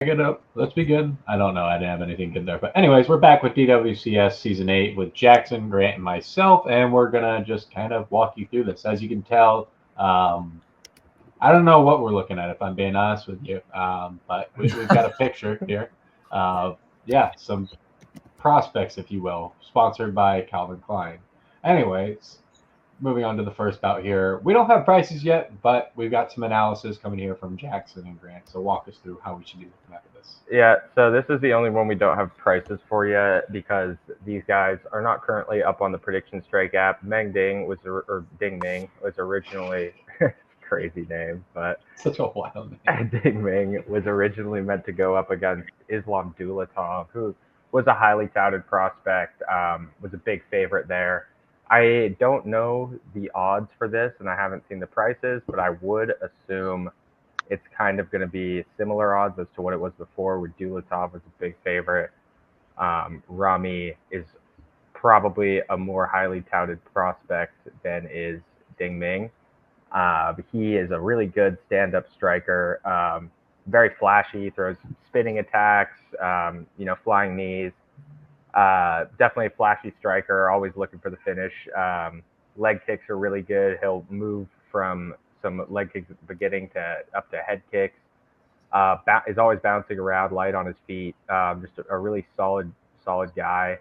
Back it up. Let's begin. I don't know. I didn't have anything good there. But, anyways, we're back with DWCS Season 8 with Jackson, Grant, and myself, and we're going to just kind of walk you through this. As you can tell, I don't know what we're looking at, if I'm being honest with you, but we've got a picture here. Yeah, some prospects, if you will, sponsored by Calvin Klein. Anyways, moving on to the first bout here. We don't have prices yet, but we've got some analysis coming here from Jackson and Grant. So walk us through how we should be looking at this. Yeah, so this is the only one we don't have prices for yet because these guys are not currently up on the prediction strike app. Meng Ding was or Ding Ming was originally crazy name, but Such a wild name. Ding Ming was originally meant to go up against Islam Dulatov, who was a highly touted prospect, was a big favorite there. I don't know the odds for this, and I haven't seen the prices, but I would assume it's kind of going to be similar odds as to what it was before, where Dulatov was a big favorite. Rami is probably a more highly touted prospect than is Ding Ming. He is a really good stand-up striker, very flashy, throws spinning attacks, flying knees. Definitely a flashy striker, always looking for the finish. Leg kicks are really good. He'll move from some leg kicks at the beginning to up to head kicks. Is always bouncing around, light on his feet. Just a really solid guy.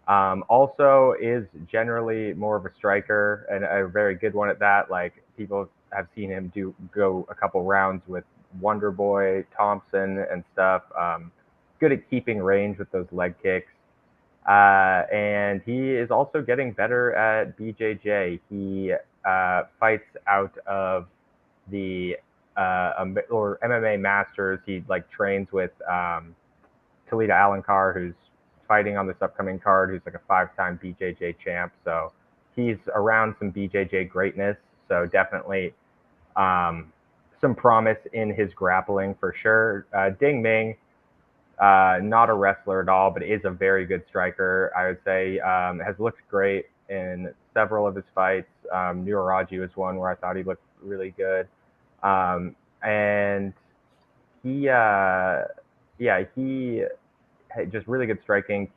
Also is generally more of a striker and a very good one at that. Like people have seen him go a couple rounds with Wonder Boy Thompson and stuff. Good at keeping range with those leg kicks. And he is also getting better at BJJ. He fights out of the or MMA Masters. He like trains with Talita Alankar, who's fighting on this upcoming card, who's like a 5-time BJJ champ. So he's around some BJJ greatness. So definitely some promise in his grappling for sure. Ding Ming, not a wrestler at all, but is a very good striker. I would say has looked great in several of his fights. Nuraji was one where I thought he looked really good. And he, he just really good striking,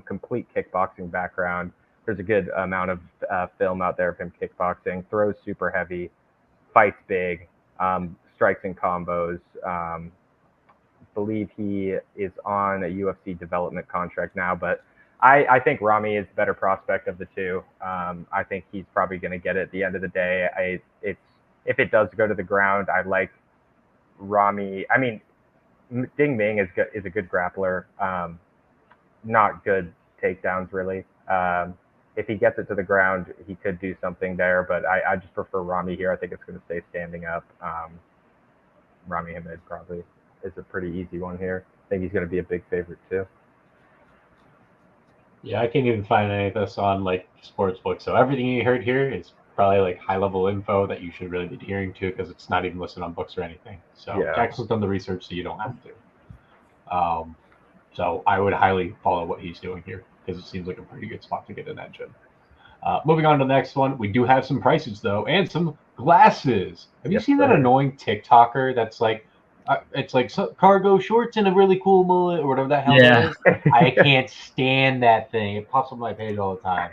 complete kickboxing background. There's a good amount of film out there of him kickboxing. Throws super heavy, fights big, strikes in combos. Believe he is on a UFC development contract now, but I think Rami is the better prospect of the two. I think he's probably going to get it at the end of the day. If it does go to the ground, I like Rami. I mean, Ding Ming is a good grappler, not good takedowns really. If he gets it to the ground, he could do something there, but I just prefer Rami here. I think it's going to stay standing up. Rami Hamid probably is a pretty easy one here. I think he's going to be a big favorite too. Yeah, I can't even find any of this on like sportsbook. So everything you heard here is probably like high level info that you should really be adhering to because it's not even listed on books or anything. So Yeah. Jackson's done the research, so you don't have to. So I would highly follow what he's doing here because it seems like a pretty good spot to get in that gym. Moving on to the next one, we do have some prices though, and some glasses. Have you Yes, seen that sir. annoying TikToker that's like, it's like cargo shorts and a really cool mullet or whatever the hell that Yeah. is? I can't stand that thing. It pops up on my page all the time.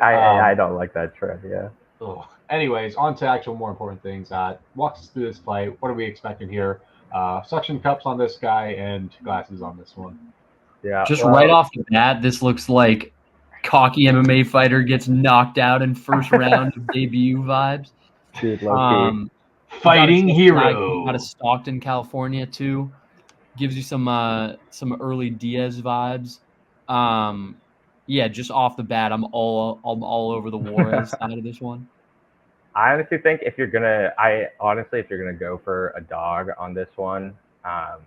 I Um, don't like that trend. Yeah. ugh. Anyways, on to actual more important things. Walk us through this fight. What are we expecting here? Suction cups on this guy and glasses on this one. Yeah. Just right Well, off the bat, this looks like cocky MMA fighter gets knocked out in first round of debut vibes. dude, low key. Um, you got to Fighting trust the guy out of hero. Stockton, California, too. Gives you some early Diaz vibes. Um, yeah, just off the bat, I'm all over the Juarez side of this one. I honestly think if you're gonna go for a dog on this one, um,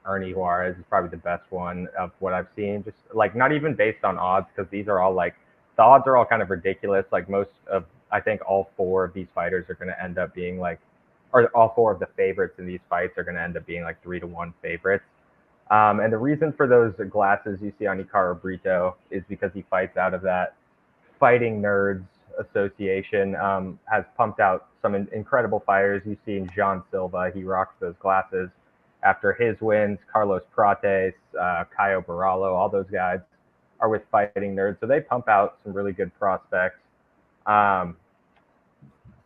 Ernie Juarez is probably the best one of what I've seen. Just like not even based on odds, because these are all like the odds are all kind of ridiculous. Like I think all four of these fighters are gonna end up being like, or all four of the favorites in these fights are gonna end up being like 3-1 favorites. And the reason for those glasses you see on Icaro Brito is because he fights out of that Fighting Nerds Association, has pumped out some incredible fighters. You've seen John Silva, he rocks those glasses. after his wins. Carlos Prates, Caio Baralo, all those guys are with Fighting Nerds. So they pump out some really good prospects.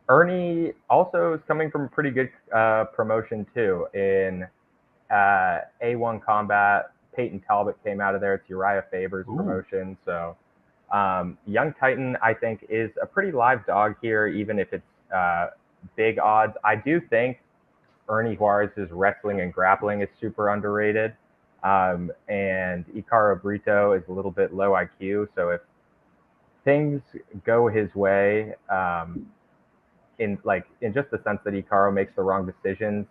Ernie also is coming from a pretty good promotion too. In A1 Combat, Peyton Talbot came out of there. It's Uriah Faber's promotion. So Young Titan, I think, is a pretty live dog here, even if it's big odds. I do think Ernie Juarez's wrestling and grappling is super underrated. And Icaro Brito is a little bit low IQ. So if things go his way, in just the sense that Icaro makes the wrong decisions,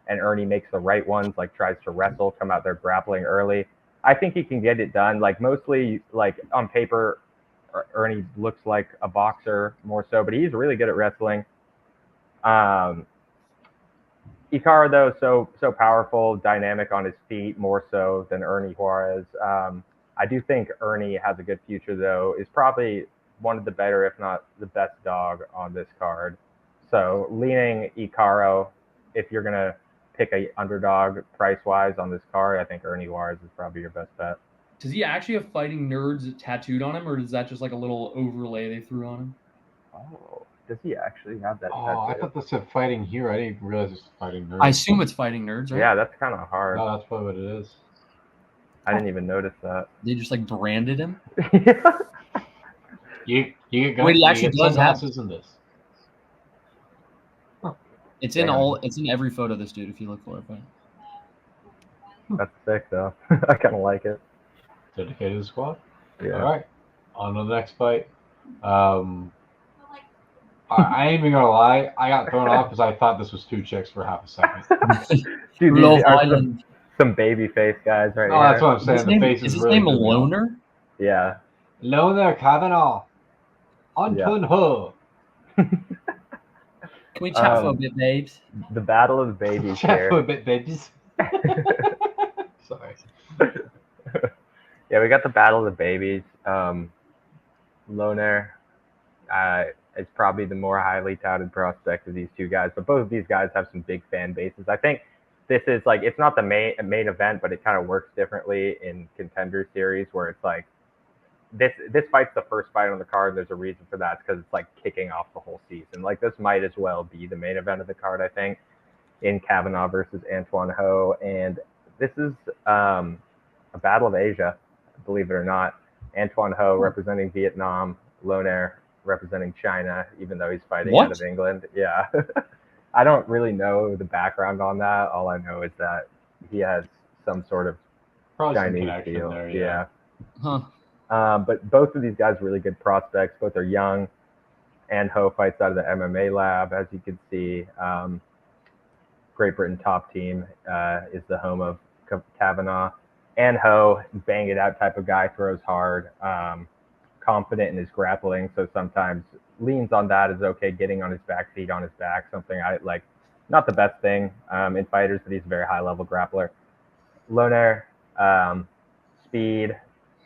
and Ernie makes the right ones, like tries to wrestle, come out there grappling early, I think he can get it done. Like mostly, like on paper, Ernie looks like a boxer more so, but he's really good at wrestling. Icaro though, so powerful, dynamic on his feet more so than Ernie Juarez. I do think Ernie has a good future though. Is probably one of the better, if not the best dog on this card. So leaning Icaro, if you're gonna pick a underdog price-wise on this card, I think Ernie Juarez is probably your best bet. Does he actually have Fighting Nerds tattooed on him, or is that just like a little overlay they threw on him? Oh, does he actually have that tattoo? I thought this said Fighting Hero. I didn't realize it's Fighting Nerds. I assume it's Fighting Nerds, right? Yeah, that's kind of hard. No, that's probably what it is. I didn't even notice that. They just like branded him. You get Wait, he actually does have in this. It's in it's in every photo of this dude if you look for it. But... That's sick though. I kind of like it. Dedicated to the squad. Yeah. All right. On to the next fight. I ain't even gonna lie. I got thrown off because I thought this was two chicks for half a second. Dude, these are some baby face guys right here. Oh, that's what I'm saying. The face is is his really name Loner? Yeah. Loner Kavanaugh. Anton Ho. Can we chat for a bit, babes? The battle of the babies chat here. for a bit, babies. Sorry. Yeah, we got the battle of the babies. Loner is probably the more highly touted prospect of these two guys, but both of these guys have some big fan bases. I think this is like, it's not the main event, but it kind of works differently in Contender Series, where it's like this fight's the first fight on the card. There's a reason for that. It's because it's like kicking off the whole season. Like this might as well be the main event of the card, I think, in Kavanaugh versus Antoine Ho. And this is a battle of Asia, believe it or not. Antoine Ho representing Vietnam, Loner representing China, even though he's fighting out of England. Yeah. I don't really know the background on that. All I know is that he has some sort of Chinese deal. There, yeah. Huh. But both of these guys are really good prospects. Both are young. And Ho fights out of the MMA lab, as you can see. Great Britain top team is the home of Kavanaugh. And Ho, bang it out type of guy, throws hard, confident in his grappling. So sometimes leans on that, is okay, getting on his back, feet on his back, something I like. Not the best thing in fighters, but he's a very high level grappler. Loner, speed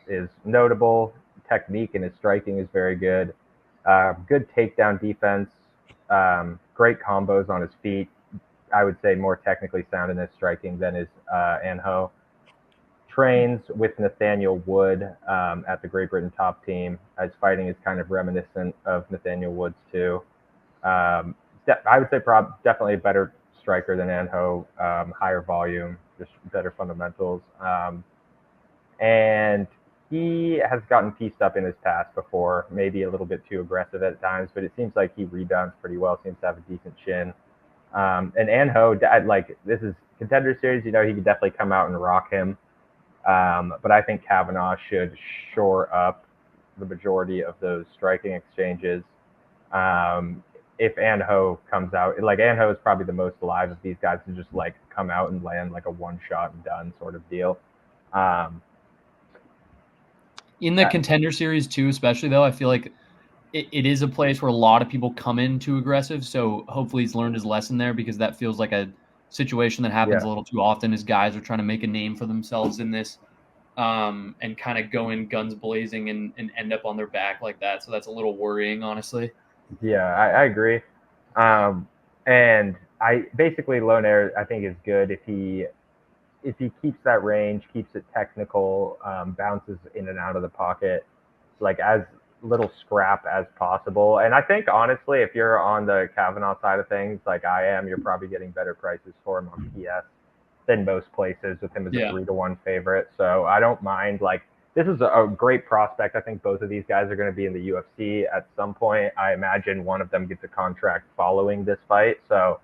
is notable. Technique and his striking is very good. Good takedown defense. Great combos on his feet. I would say more technically sound in his striking than is Anho. Trains with Nathaniel Wood at the Great Britain top team. His fighting is kind of reminiscent of Nathaniel Wood's too. I would say definitely a better striker than Anho. Higher volume, just better fundamentals. And he has gotten pieced up in his past before, maybe a little bit too aggressive at times, but it seems like he rebounds pretty well, seems to have a decent chin. And Anho, like, this is Contender Series, you know, he could definitely come out and rock him. But I think Kavanaugh should shore up the majority of those striking exchanges. If Anho comes out, like, Anho is probably the most alive of these guys to just, like, come out and land, like, a one-shot and done sort of deal. In the Contender Series too, especially though, I feel like it is a place where a lot of people come in too aggressive. So hopefully he's learned his lesson there, because that feels like a situation that happens a little too often as guys are trying to make a name for themselves in this and kind of go in guns blazing and end up on their back like that. So that's a little worrying, honestly. Yeah, I agree. And basically Lonair I think is good if he keeps that range, keeps it technical, bounces in and out of the pocket, like as little scrap as possible. And I think honestly, if you're on the Kavanaugh side of things, like I am, you're probably getting better prices for him on PS than most places with him as a 3-1 favorite. So I don't mind. Like, this is a great prospect. I think both of these guys are going to be in the UFC at some point. I imagine one of them gets a contract following this fight. So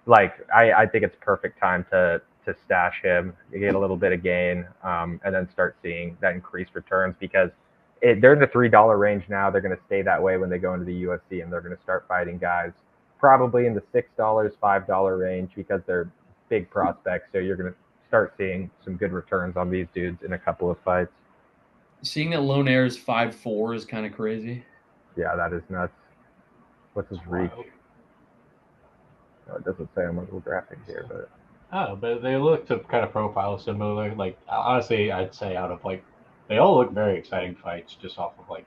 like, I think it's perfect time to stash him, get a little bit of gain, and then start seeing that increased returns, because they're in the $3 range now. They're going to stay that way when they go into the UFC, and they're going to start fighting guys probably in the $6, $5 range, because they're big prospects. So you're going to start seeing some good returns on these dudes in a couple of fights. Seeing that Lonair is 5'4" is kind of crazy. Yeah, that is nuts. What's his reach? Oh, it doesn't say on my little graphic here, but oh, but they look to kind of profile similar. Like, honestly, I'd say out of like, they all look very exciting fights just off of like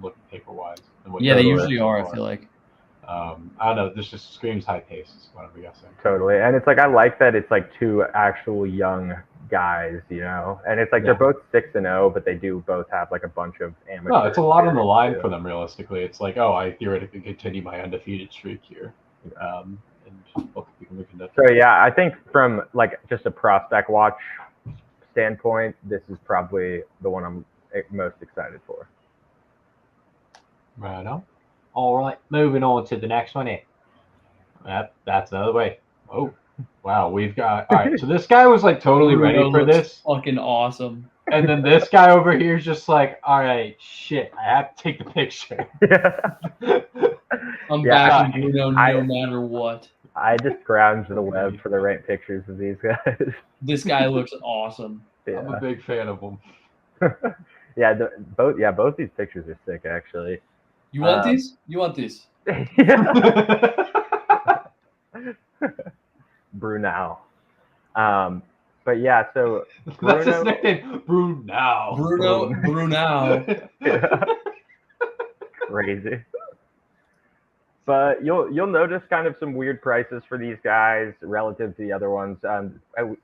looking paper wise. Yeah, they usually are. I feel like. I don't know. This just screams high pace. Is what I'm guessing. Totally, and it's like I like that it's like two actual young guys, you know, and it's like they're both 6-0, but they do both have like a bunch of amateur. No, it's a lot on the line for them. Realistically, it's like, oh, I theoretically continue my undefeated streak here. And look, we can so yeah, I think from like just a prospect watch standpoint, this is probably the one I'm most excited for. Right on. All right, moving on to the next one here. That's the other way. Oh, wow, we've got... All right, so this guy was like totally ready for this. Fucking awesome. And then this guy over here is just like, all right, shit, I have to take the picture. I'm backing Bruno no matter what. I just scrounged the web for the right pictures of these guys. This guy looks awesome. Yeah. I'm a big fan of him. Both these pictures are sick, actually. You want these? You want these? Brunel. But yeah, so Bruno, that's his nickname. Brunel. Crazy. But you'll notice kind of some weird prices for these guys relative to the other ones.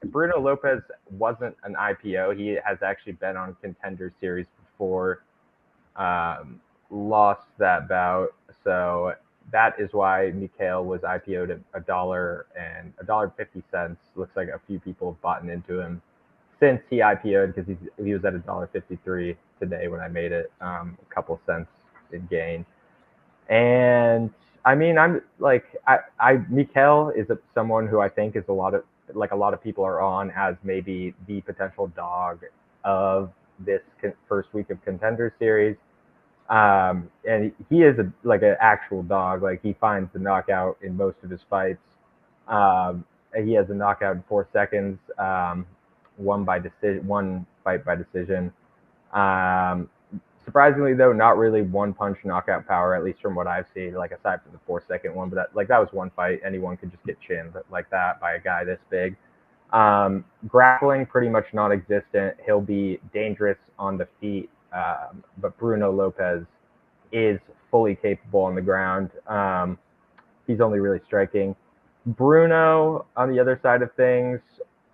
Bruno Lopez wasn't an IPO. He has actually been on Contender Series before. Lost that bout, so that is why Mikhail was IPO'd at $1 and $1.50. Looks like a few people have bought into him since he IPO'd, because he was at $1.53 today when I made it, a couple cents in gain. And I mean, I'm like, Mikhail is someone who I think is a lot of people are on as maybe the potential dog of this first week of Contender Series. And he is an actual dog. Like, he finds the knockout in most of his fights. He has a knockout in 4 seconds, one fight by decision. Surprisingly, though, not really one punch knockout power, at least from what I've seen. Like, aside from the 4-second one, but that was one fight. Anyone could just get chinned like that by a guy this big. Grappling pretty much non-existent. He'll be dangerous on the feet. But Bruno Lopez is fully capable on the ground. He's only really striking. Bruno, on the other side of things,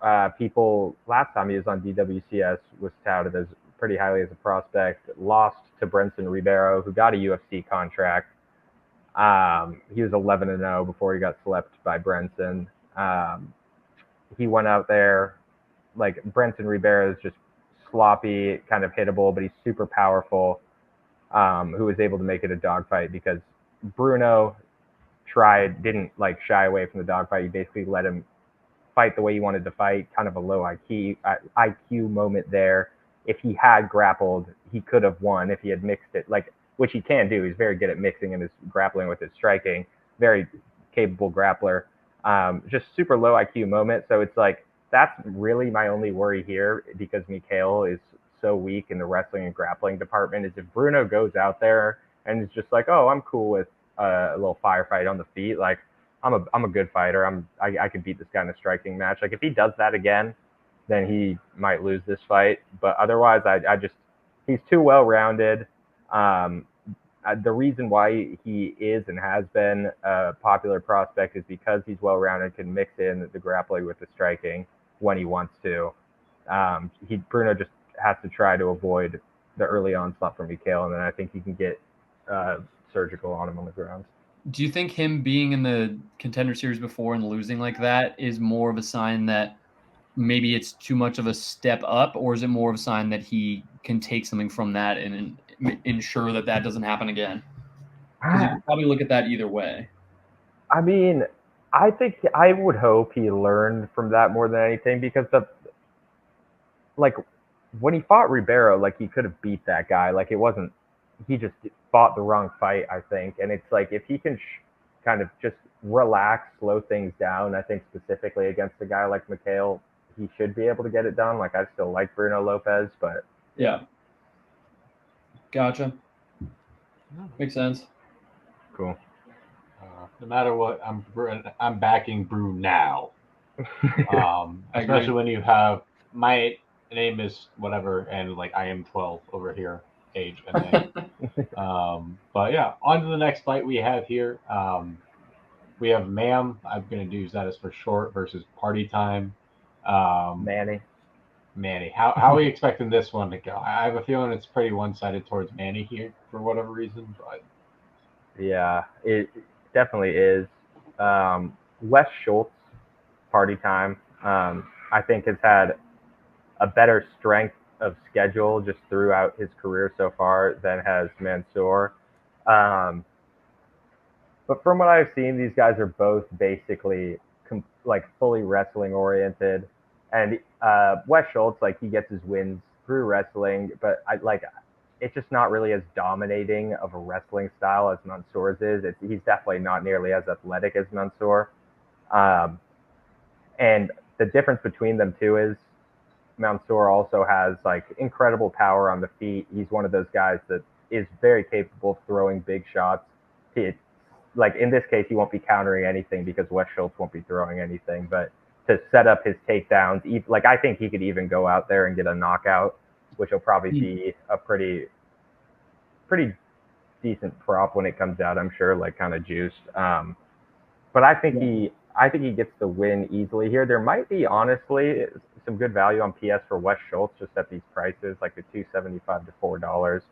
last time he was on DWCS, was touted as pretty highly as a prospect. Lost to Brenson Ribeiro, who got a UFC contract. He was 11-0 before he got slept by Brenson. He went out there, like, Brenson Ribeiro is just sloppy, kind of hittable, but he's super powerful, who was able to make it a dogfight, because Bruno didn't like shy away from the dogfight. He basically let him fight the way he wanted to fight, kind of a low IQ moment there. If he had grappled, he could have won if he had mixed it, which he can do. He's very good at mixing in his grappling with his striking, very capable grappler. Just super low IQ moment. So it's like, that's really my only worry here, because Mikhail is so weak in the wrestling and grappling department, is if Bruno goes out there and is just like, oh, I'm cool with a little firefight on the feet. Like, I'm a good fighter. I can beat this guy in a striking match. Like, if he does that again, then he might lose this fight. But otherwise, he's too well-rounded. the reason why he is and has been a popular prospect is because he's well-rounded, can mix in the grappling with the striking when he wants to. Bruno just has to try to avoid the early onslaught from Mikhail, and then I think he can get surgical on him on the ground. Do you think him being in the Contender Series before and losing like that is more of a sign that maybe it's too much of a step up, or is it more of a sign that he can take something from that and ensure that that doesn't happen again? Because you can probably look at that either way. I mean, I think I would hope he learned from that more than anything, because when he fought Ribeiro, like, he could have beat that guy. Like, it wasn't, he just fought the wrong fight, I think. And it's like, if he can kind of just relax, slow things down, I think specifically against a guy like Mikhail, he should be able to get it done. Like, I still like Bruno Lopez, but yeah. Gotcha. Makes sense. Cool. No matter what, I'm backing Brew now. Especially when you have my name is whatever, and like I am 12 over here, age and name. But yeah, on to the next fight we have here. We have Ma'am. I'm gonna use that as for short versus Party Time. Manny. How are we expecting this one to go? I have a feeling it's pretty one-sided towards Manny here for whatever reason, but yeah, it definitely is. Wes Schultz, Party Time, I think has had a better strength of schedule just throughout his career so far than has Mansour. But from what I've seen, these guys are both basically fully wrestling oriented. And Wes Schultz, like, he gets his wins through wrestling, but it's just not really as dominating of a wrestling style as Mansour's is. He's definitely not nearly as athletic as Mansour. And the difference between them two is Mansour also has like incredible power on the feet. He's one of those guys that is very capable of throwing big shots. Like in this case, he won't be countering anything because Wes Schultz won't be throwing anything. But to set up his takedowns, like I think he could even go out there and get a knockout, which will probably be a pretty decent prop when it comes out. I'm sure, like kind of juiced. But I think he gets the win easily here. There might be honestly some good value on PS for Wes Schultz just at these prices, like the $2.75 to $4.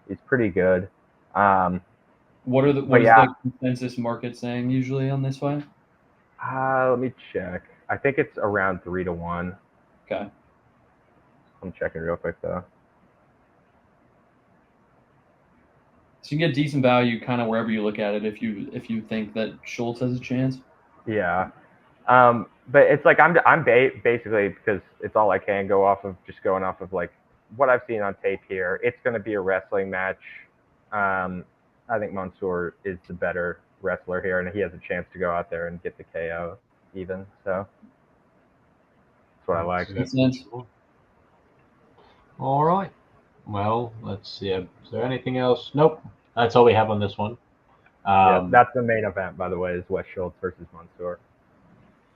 He's pretty good. What is the consensus market saying usually on this fight? Let me check. I think it's around 3 to 1. Okay. I'm checking real quick though. So you can get decent value kind of wherever you look at it if you think that Schultz has a chance. Yeah. But it's like I'm basically, because it's all I can go off of, just going off of like what I've seen on tape here. It's going to be a wrestling match. I think Mansour is the better wrestler here, and he has a chance to go out there and get the KO even. So that's what I like. Makes sense. All right. Well, let's see. Is there anything else? Nope. That's all we have on this one. That's the main event, by the way, is Wes Schultz versus Mansour.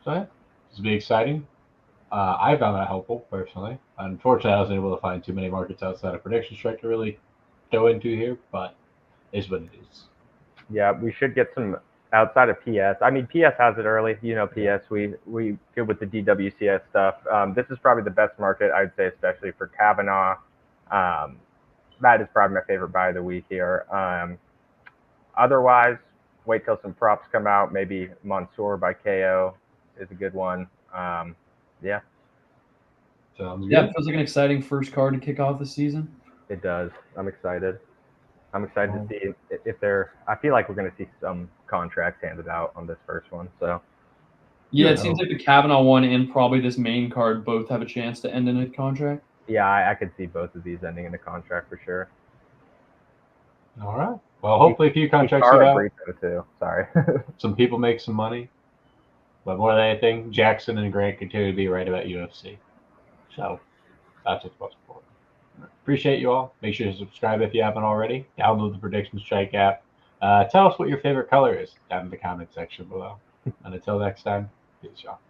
So yeah, this will be exciting. I found that helpful personally. Unfortunately, I wasn't able to find too many markets outside of Prediction Strike to really go into here, but it's what it is. Yeah, we should get some outside of PS. I mean, PS has it early. You know, PS, we good with the DWCS stuff. This is probably the best market, I'd say, especially for Kavanaugh. That is probably my favorite buy of the week here. Otherwise, wait till some props come out. Maybe Mansour by KO is a good one. Yeah. Sounds good. Yeah, it feels like an exciting first card to kick off the season. It does. I'm excited. To see if I feel like we're going to see some contracts handed out on this first one. So. Yeah, it seems like the Kavanaugh one and probably this main card both have a chance to end in a contract. Yeah, I could see both of these ending in a contract for sure. All right. Well, hopefully a few contracts get out. Too. Sorry. Some people make some money. But more than anything, Jackson and Grant continue to be right about UFC. So that's what's most important. Appreciate you all. Make sure to subscribe if you haven't already. Download the Prediction Strike app. Tell us what your favorite color is down in the comment section below. And until next time, peace, y'all.